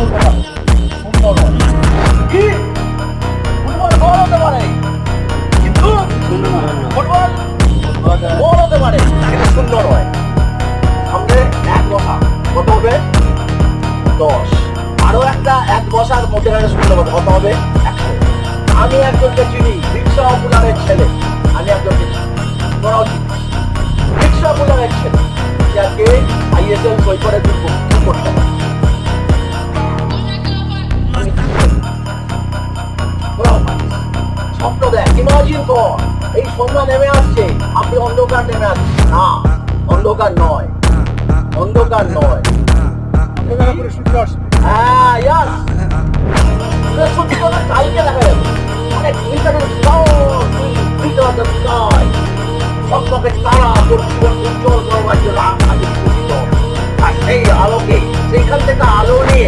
হতে পারে, সুন্দর নয়। কি ফুটবল বল হতে পারে, কিন্তু ফুটবল বল হতে পারে, কিন্তু সুন্দর নয়। সঙ্গে এক বসা কত হবে? 10। আরো একটা এক বসার মধ্যে সুন্দর হবে, কত হবে? 100। আমি একজনকে চিনি, রিক্সা অপুলারের ছেলে। আমি একজনকে চিনি, তোরাও চিনিস। রিক্সা অপুলারের ছেলে যাকে ISL সই করে তুই করতে পারে। স্বপ্ন দেখ, ইমাজিন কর, এই সন্ধ্যা নেমে আসছে, আপনি অন্ধকার নেমে আসছে না, অন্ধকার নয়, অন্ধকার নয়, হ্যাঁ ইয়াস, সত্যি কথা কালকে দেখা যাবে। অনেক ইন্টারনেট চকচকে তারা তোর জীবন উজ্জ্বল করবার জন্য আর সেই আলোকে সেইখান থেকে আলো নিয়ে